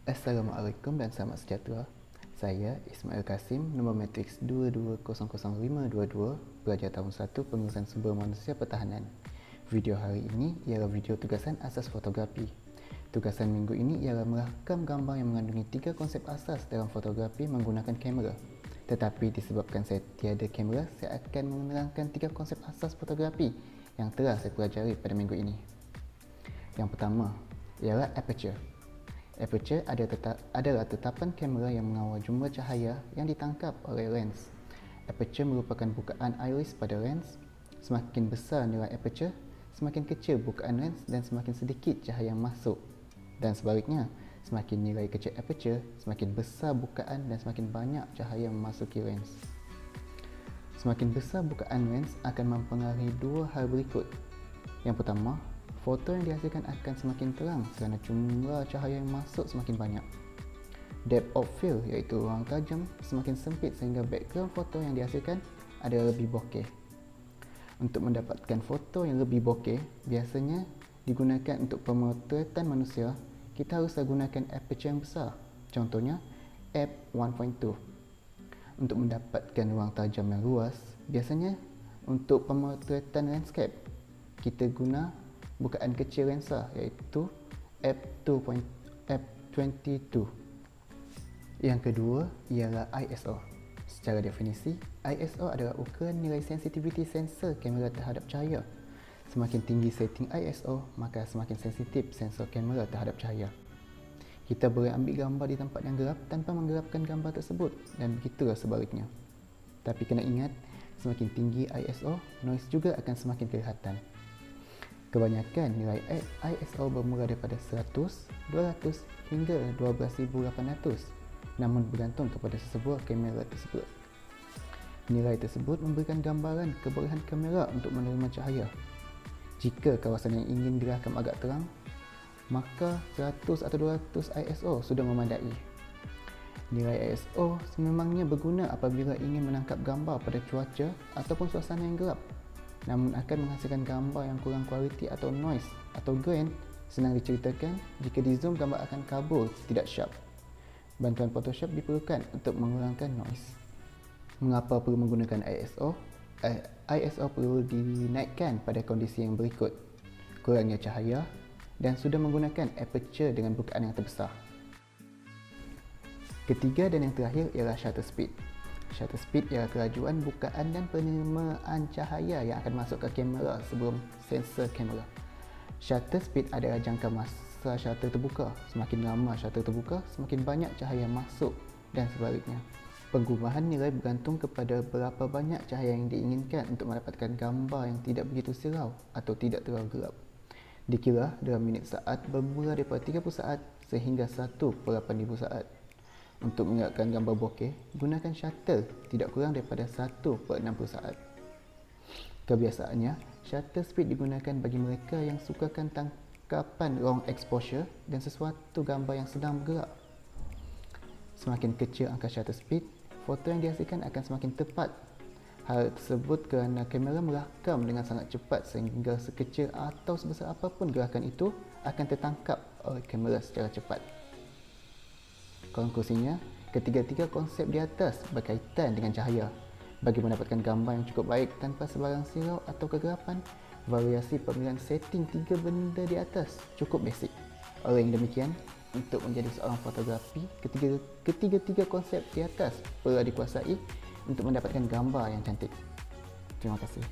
Assalamualaikum dan selamat sejahtera. Saya Ismail Kasim, nombor matriks 22000522, pelajar tahun 1 Pengurusan Sumber Manusia Pertahanan. Video hari ini ialah video tugasan asas fotografi. Tugasan minggu ini ialah merakam gambar yang mengandungi 3 konsep asas dalam fotografi menggunakan kamera. Tetapi disebabkan saya tiada kamera, saya akan menerangkan 3 konsep asas fotografi yang telah saya pelajari pada minggu ini. Yang pertama ialah aperture. Aperture adalah tetapan kamera yang mengawal jumlah cahaya yang ditangkap oleh lens. Aperture merupakan bukaan iris pada lens. Semakin besar nilai aperture, semakin kecil bukaan lens dan semakin sedikit cahaya yang masuk. Dan sebaliknya, semakin nilai kecil aperture, semakin besar bukaan dan semakin banyak cahaya memasuki lens. Semakin besar bukaan lens akan mempengaruhi dua hal berikut. Yang pertama, foto yang dihasilkan akan semakin terang kerana jumlah cahaya yang masuk semakin banyak. Depth of field iaitu ruang tajam semakin sempit sehingga background foto yang dihasilkan adalah lebih bokeh. Untuk mendapatkan foto yang lebih bokeh, biasanya digunakan untuk pemotretan manusia, kita harus gunakan aperture yang besar. Contohnya f1.2. Untuk mendapatkan ruang tajam yang luas, biasanya untuk pemotretan landscape, kita guna bukaan kecil lensa iaitu f22. Yang kedua ialah ISO. Secara definisi, ISO adalah ukuran nilai sensitiviti sensor kamera terhadap cahaya. Semakin tinggi setting ISO, maka semakin sensitif sensor kamera terhadap cahaya. Kita boleh ambil gambar di tempat yang gelap tanpa menggelapkan gambar tersebut, dan begitulah sebaliknya. Tapi kena ingat, semakin tinggi ISO, noise juga akan semakin kelihatan. Kebanyakan nilai ISO bermula daripada 100, 200 hingga 12,800, namun bergantung kepada sesebuah kamera tersebut. Nilai tersebut memberikan gambaran kebolehan kamera untuk menerima cahaya. Jika kawasan yang ingin dirakam agak terang, maka 100 atau 200 ISO sudah memadai. Nilai ISO sememangnya berguna apabila ingin menangkap gambar pada cuaca ataupun suasana yang gelap, namun akan menghasilkan gambar yang kurang kualiti atau noise atau grain. Senang diceritakan, jika di zoom gambar akan kabur, tidak sharp. Bantuan Photoshop diperlukan untuk mengurangkan noise. Mengapa perlu menggunakan ISO? ISO perlu dinaikkan pada kondisi yang berikut: kurangnya cahaya dan sudah menggunakan aperture dengan bukaan yang terbesar. Ketiga dan yang terakhir ialah shutter speed. Shutter speed ialah kelajuan bukaan dan penerimaan cahaya yang akan masuk ke kamera sebelum sensor kamera. Shutter speed adalah jangka masa shutter terbuka. Semakin lama shutter terbuka, semakin banyak cahaya masuk dan sebaliknya. Pengubahan nilai bergantung kepada berapa banyak cahaya yang diinginkan untuk mendapatkan gambar yang tidak begitu silau atau tidak terlalu gelap. Dikira dalam minit saat bermula daripada 30 saat sehingga 1/8000 saat. Untuk mengelakkan gambar bokeh, gunakan shutter tidak kurang daripada 1/60 saat. Kebiasaannya, shutter speed digunakan bagi mereka yang sukakan tangkapan long exposure dan sesuatu gambar yang sedang bergerak. Semakin kecil angka shutter speed, foto yang dihasilkan akan semakin tepat. Hal tersebut kerana kamera merakam dengan sangat cepat sehingga sekecil atau sebesar apapun gerakan itu akan tertangkap oleh kamera secara cepat. Konklusinya, ketiga-tiga konsep di atas berkaitan dengan cahaya. Bagi mendapatkan gambar yang cukup baik tanpa sebarang silau atau kegelapan, variasi pemilihan setting 3 benda di atas cukup basic. Oleh yang demikian, untuk menjadi seorang fotografi, ketiga-tiga konsep di atas perlu dikuasai untuk mendapatkan gambar yang cantik. Terima kasih.